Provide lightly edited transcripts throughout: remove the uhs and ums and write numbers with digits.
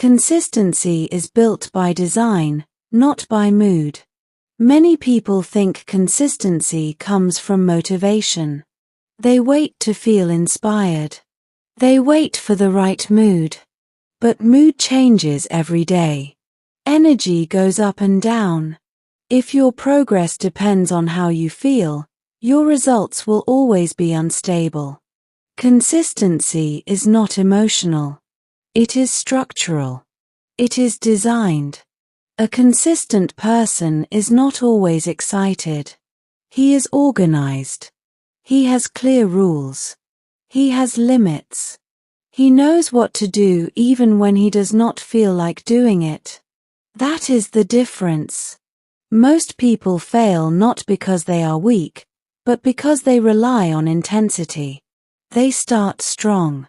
Consistency is built by design, not by mood. Many people think consistency comes from motivation. They wait to feel inspired. They wait for the right mood. But mood changes every day. Energy goes up and down. If your progress depends on how you feel, your results will always be unstable. Consistency is not emotional. It is structural. It is designed. A consistent person is not always excited. He is organized. He has clear rules. He has limits. He knows what to do even when he does not feel like doing it. That is the difference. Most people fail not because they are weak, but because they rely on intensity. They start strong.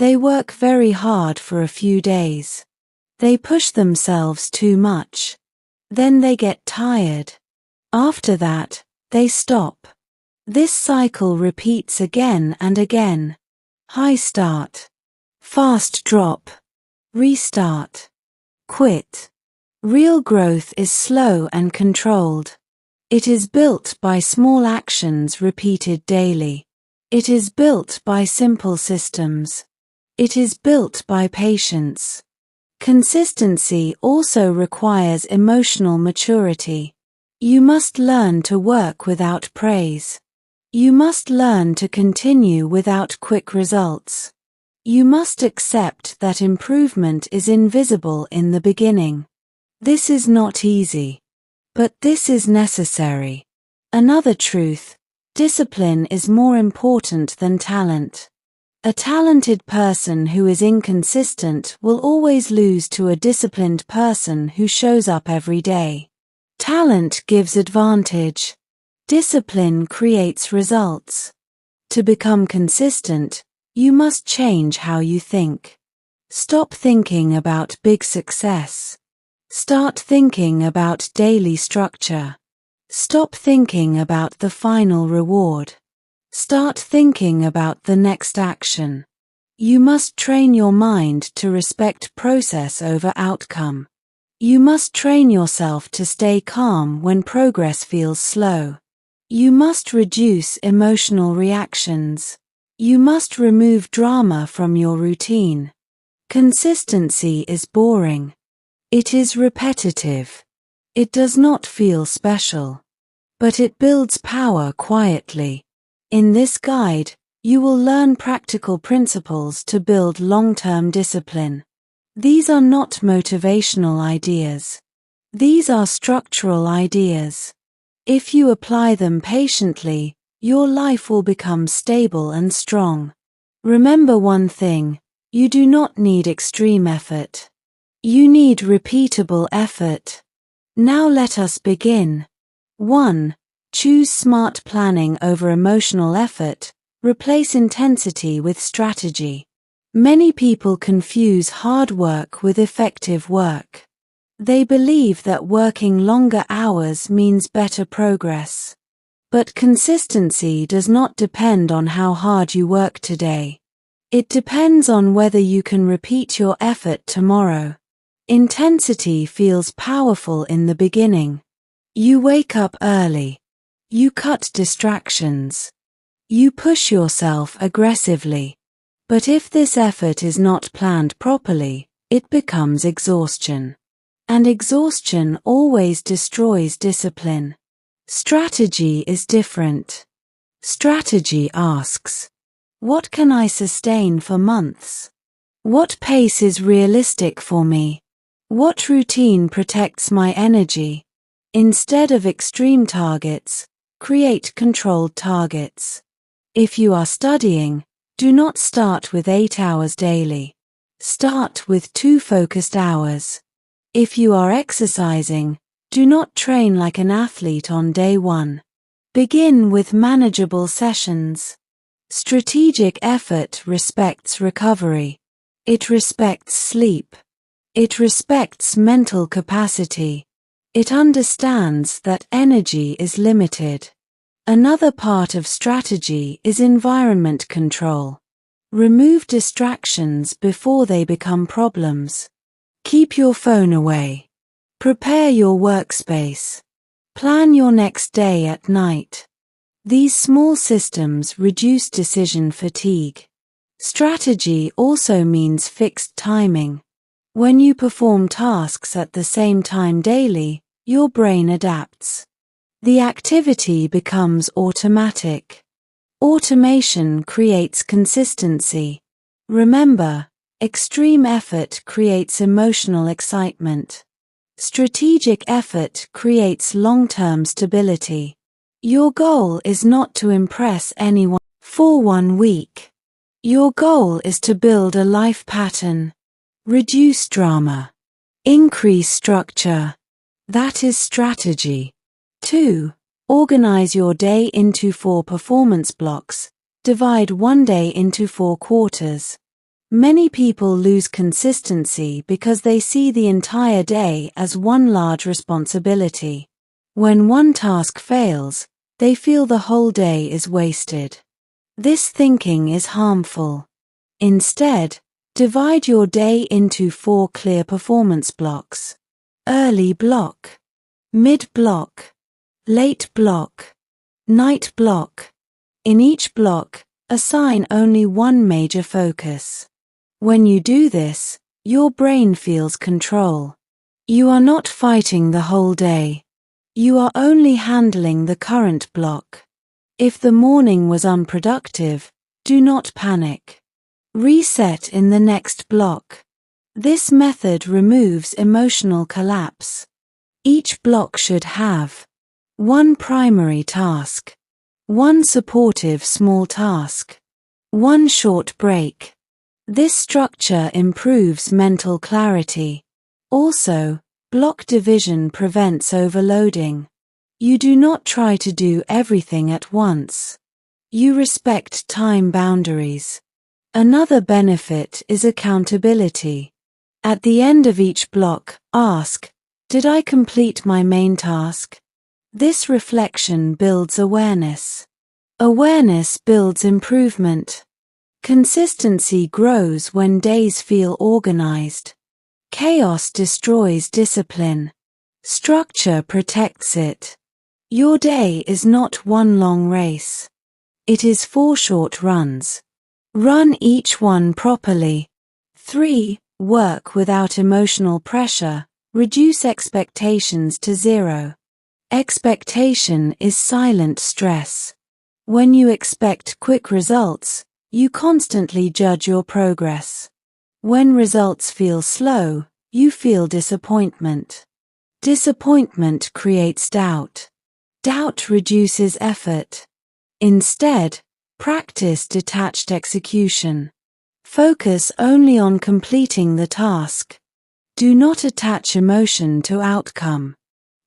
They work very hard for a few days. They push themselves too much. Then they get tired. After that, they stop. This cycle repeats again and again. High start. Fast drop. Restart. Quit. Real growth is slow and controlled. It is built by small actions repeated daily. It is built by simple systems. It is built by patience. Consistency also requires emotional maturity. You must learn to work without praise. You must learn to continue without quick results. You must accept that improvement is invisible in the beginning. This is not easy. But this is necessary. Another truth: discipline is more important than talent. A talented person who is inconsistent will always lose to a disciplined person who shows up every day. Talent gives advantage. Discipline creates results. To become consistent, you must change how you think. Stop thinking about big success. Start thinking about daily structure. Stop thinking about the final reward. Start thinking about the next action. You must train your mind to respect process over outcome. You must train yourself to stay calm when progress feels slow. You must reduce emotional reactions. You must remove drama from your routine. Consistency is boring. It is repetitive. It does not feel special. But it builds power quietly. In this guide, you will learn practical principles to build long-term discipline. These are not motivational ideas. These are structural ideas. If you apply them patiently, your life will become stable and strong. Remember one thing: you do not need extreme effort. You need repeatable effort. Now let us begin. 1. Choose smart planning over emotional effort. Replace intensity with strategy. Many people confuse hard work with effective work. They believe that working longer hours means better progress. But consistency does not depend on how hard you work today. It depends on whether you can repeat your effort tomorrow. Intensity feels powerful in the beginning. You wake up early. You cut distractions. You push yourself aggressively. But if this effort is not planned properly, it becomes exhaustion. And exhaustion always destroys discipline. Strategy is different. Strategy asks, what can I sustain for months? What pace is realistic for me? What routine protects my energy? Instead of extreme targets, create controlled targets. If you are studying, do not start with 8 hours daily. Start with 2 focused hours. If you are exercising, do not train like an athlete on day 1. Begin with manageable sessions. Strategic effort respects recovery. It respects sleep. It respects mental capacity. It understands that energy is limited. Another part of strategy is environment control. Remove distractions before they become problems. Keep your phone away. Prepare your workspace. Plan your next day at night. These small systems reduce decision fatigue. Strategy also means fixed timing. When you perform tasks at the same time daily, your brain adapts. The activity becomes automatic. Automation creates consistency. Remember, extreme effort creates emotional excitement. Strategic effort creates long-term stability. Your goal is not to impress anyone for 1 week. Your goal is to build a life pattern. Reduce drama. Increase structure. That is strategy. 2. Organize your day into 4 performance blocks. Divide one day into 4 quarters. Many people lose consistency because they see the entire day as one large responsibility. When one task fails, they feel the whole day is wasted. This thinking is harmful. Instead, divide your day into 4 clear performance blocks. Early block, mid block, late block, night block. In each block, assign only one major focus. When you do this, your brain feels control. You are not fighting the whole day. You are only handling the current block. If the morning was unproductive, do not panic. Reset in the next block. This method removes emotional collapse. Each block should have 1 primary task, 1 supportive small task, 1 short break. This structure improves mental clarity. Also, block division prevents overloading. You do not try to do everything at once. You respect time boundaries. Another benefit is accountability. At the end of each block, ask, "Did I complete my main task?" This reflection builds awareness. Awareness builds improvement. Consistency grows when days feel organized. Chaos destroys discipline. Structure protects it. Your day is not one long race. It is 4 short runs. Run each one properly. 3. Work without emotional pressure. Reduce expectations to 0. Expectation is silent stress. When you expect quick results, you constantly judge your progress. When results feel slow, you feel disappointment. Disappointment creates doubt. Doubt reduces effort. Instead, practice detached execution. Focus only on completing the task. Do not attach emotion to outcome.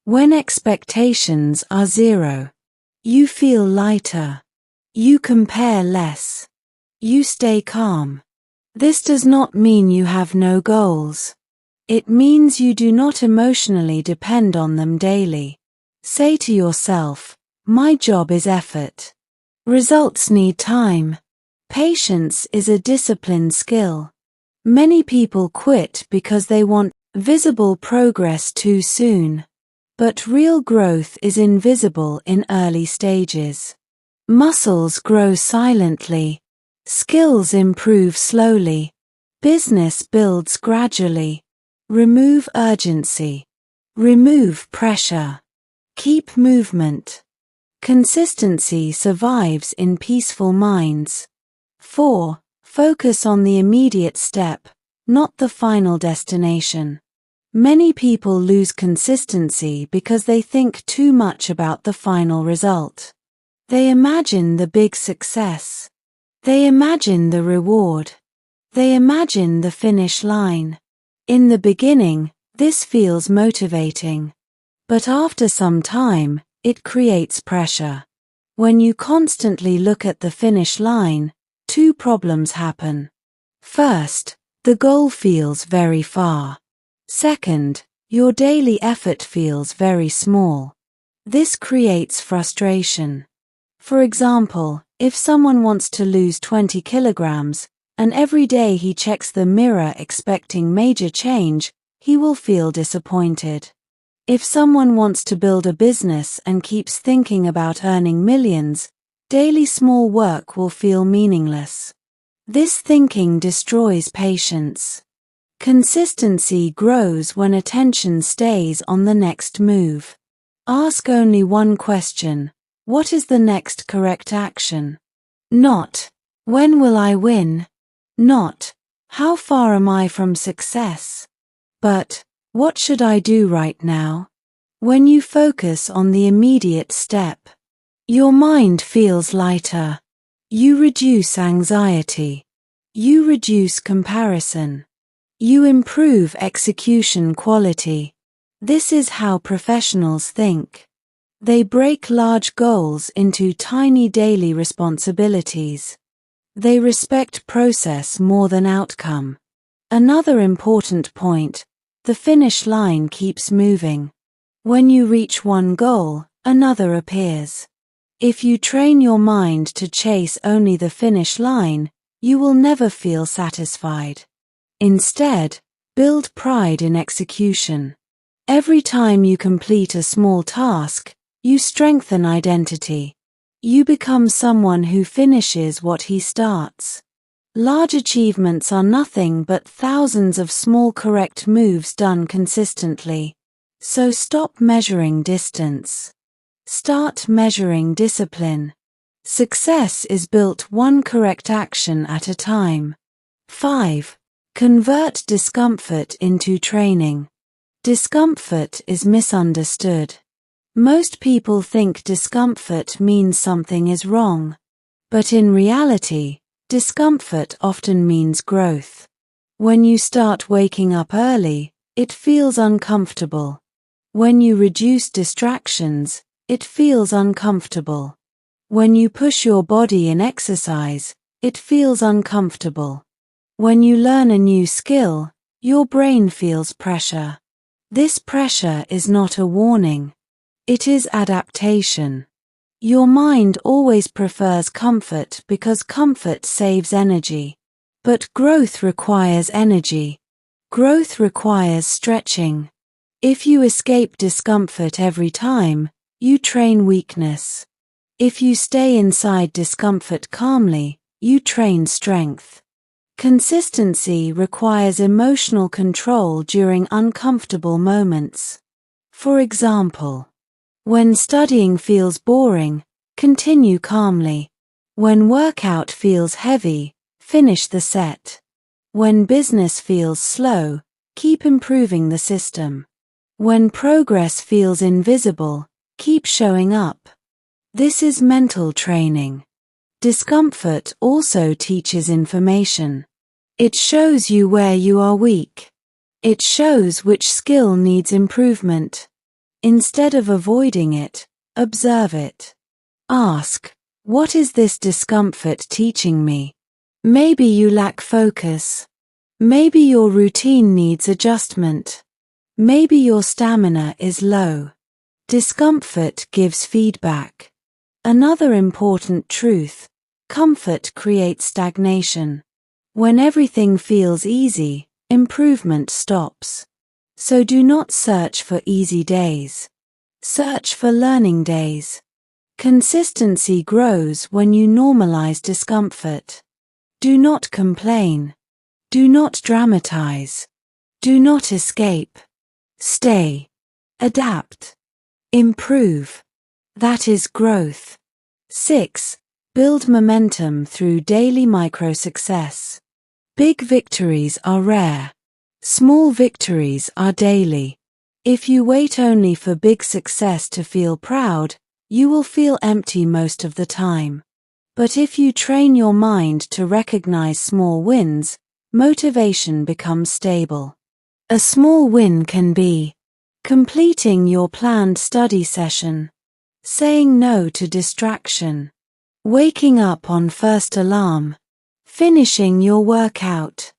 When expectations are 0, you feel lighter. You compare less. You stay calm. This does not mean you have no goals. It means you do not emotionally depend on them daily. Say to yourself, "My job is effort. Results need time." Patience is a discipline skill. Many people quit because they want visible progress too soon. But real growth is invisible in early stages. Muscles grow silently. Skills improve slowly. Business builds gradually. Remove urgency. Remove pressure. Keep movement. Consistency survives in peaceful minds. 4. Focus on the immediate step, not the final destination. Many people lose consistency because they think too much about the final result. They imagine the big success. They imagine the reward. They imagine the finish line. In the beginning, this feels motivating. But after some time, it creates pressure. When you constantly look at the finish line, 2 problems happen. First, the goal feels very far. Second, your daily effort feels very small. This creates frustration. For example, if someone wants to lose 20 kilograms, and every day he checks the mirror expecting major change, he will feel disappointed. If someone wants to build a business and keeps thinking about earning millions, daily small work will feel meaningless. This thinking destroys patience. Consistency grows when attention stays on the next move. Ask only one question: what is the next correct action? Not, when will I win? Not, how far am I from success? But, what should I do right now? When you focus on the immediate step, your mind feels lighter. You reduce anxiety. You reduce comparison. You improve execution quality. This is how professionals think. They break large goals into tiny daily responsibilities. They respect process more than outcome. Another important point: the finish line keeps moving. When you reach one goal, another appears. If you train your mind to chase only the finish line, you will never feel satisfied. Instead, build pride in execution. Every time you complete a small task, you strengthen identity. You become someone who finishes what he starts. Large achievements are nothing but thousands of small correct moves done consistently. So stop measuring distance. Start measuring discipline. Success is built one correct action at a time. 5. Convert discomfort into training. Discomfort is misunderstood. Most people think discomfort means something is wrong. But in reality, discomfort often means growth. When you start waking up early, it feels uncomfortable. When you reduce distractions, it feels uncomfortable. When you push your body in exercise, it feels uncomfortable. When you learn a new skill, your brain feels pressure. This pressure is not a warning. It is adaptation. Your mind always prefers comfort because comfort saves energy. But growth requires energy. Growth requires stretching. If you escape discomfort every time, you train weakness. If you stay inside discomfort calmly, you train strength. Consistency requires emotional control during uncomfortable moments. For example, when studying feels boring, continue calmly. When workout feels heavy, finish the set. When business feels slow, keep improving the system. When progress feels invisible, keep showing up. This is mental training. Discomfort also teaches information. It shows you where you are weak. It shows which skill needs improvement. Instead of avoiding it, observe it. Ask, what is this discomfort teaching me? Maybe you lack focus. Maybe your routine needs adjustment. Maybe your stamina is low. Discomfort gives feedback. Another important truth: comfort creates stagnation. When everything feels easy, improvement stops. So do not search for easy days. Search for learning days. Consistency grows when you normalize discomfort. Do not complain. Do not dramatize. Do not escape. Stay. Adapt. Improve. That is growth. 6. Build momentum through daily micro-success. Big victories are rare. Small victories are daily. If you wait only for big success to feel proud, you will feel empty most of the time. But if you train your mind to recognize small wins, motivation becomes stable. A small win can be completing your planned study session, saying no to distraction, waking up on first alarm, finishing your workout,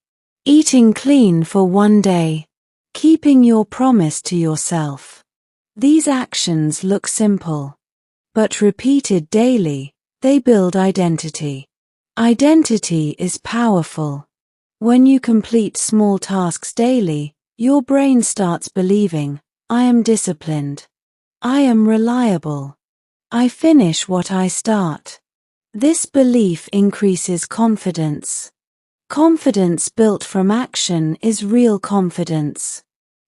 eating clean for one day, keeping your promise to yourself. These actions look simple, but repeated daily, they build identity. Identity is powerful. When you complete small tasks daily, Your brain starts believing, I am disciplined. I am reliable. I finish what I start. This belief increases confidence. Confidence built from action is real confidence.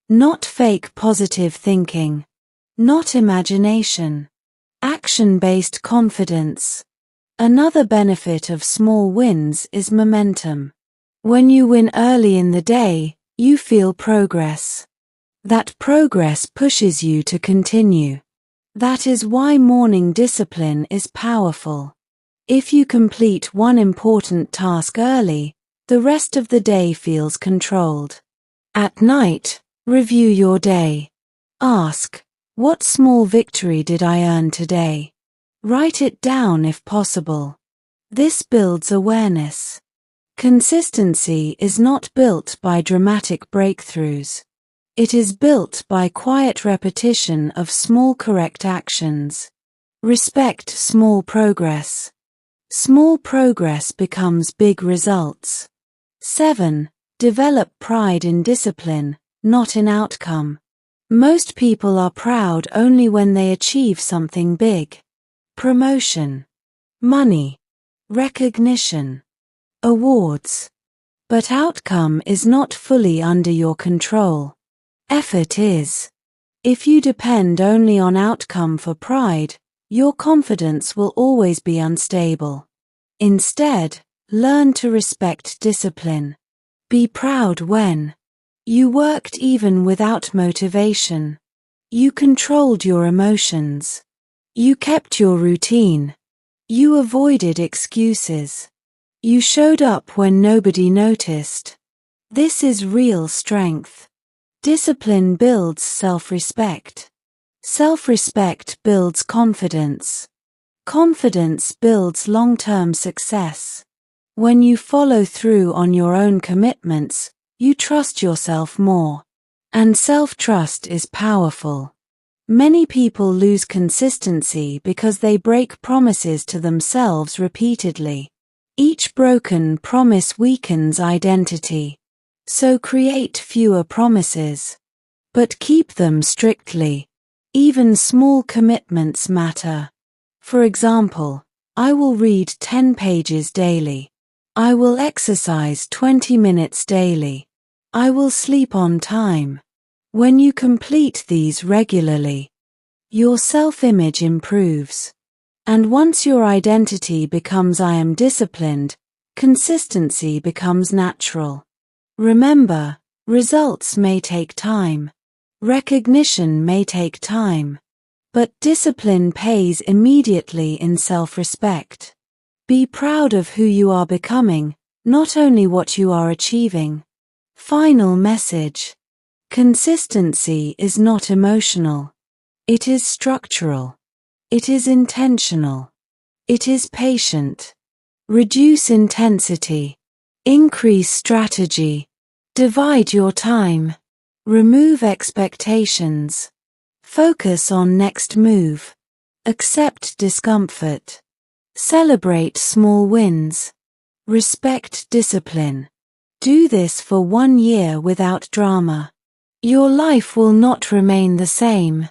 Not fake positive thinking. Not imagination. Action-based confidence. Another benefit of small wins is momentum. When you win early in the day, you feel progress. That progress pushes you to continue. That is why morning discipline is powerful. If you complete one important task early, the rest of the day feels controlled. At night, review your day. Ask, what small victory did I earn today? Write it down if possible. This builds awareness. Consistency is not built by dramatic breakthroughs. It is built by quiet repetition of small correct actions. Respect small progress. Small progress becomes big results. 7. Develop pride in discipline, not in outcome. Most people are proud only when they achieve something big. Promotion, money, recognition, awards. But outcome is not fully under your control. Effort is. If you depend only on outcome for pride, your confidence will always be unstable. Instead, learn to respect discipline. Be proud when you worked even without motivation. You controlled your emotions. You kept your routine. You avoided excuses. You showed up when nobody noticed. This is real strength. Discipline builds self-respect. Self-respect builds confidence. Confidence builds long-term success. When you follow through on your own commitments, you trust yourself more. And self-trust is powerful. Many people lose consistency because they break promises to themselves repeatedly. Each broken promise weakens identity. So create fewer promises. But keep them strictly. Even small commitments matter. For example, I will read 10 pages daily. I will exercise 20 minutes daily. I will sleep on time. When you complete these regularly, your self-image improves. And once your identity becomes I am disciplined, consistency becomes natural. Remember, results may take time. Recognition may take time. But discipline pays immediately in self-respect. Be proud of who you are becoming, not only what you are achieving. Final message. Consistency is not emotional. It is structural. It is intentional. It is patient. Reduce intensity. Increase strategy. Divide your time. Remove expectations. Focus on next move. Accept discomfort. Celebrate small wins. Respect discipline. Do this for 1 year without drama. Your life will not remain the same.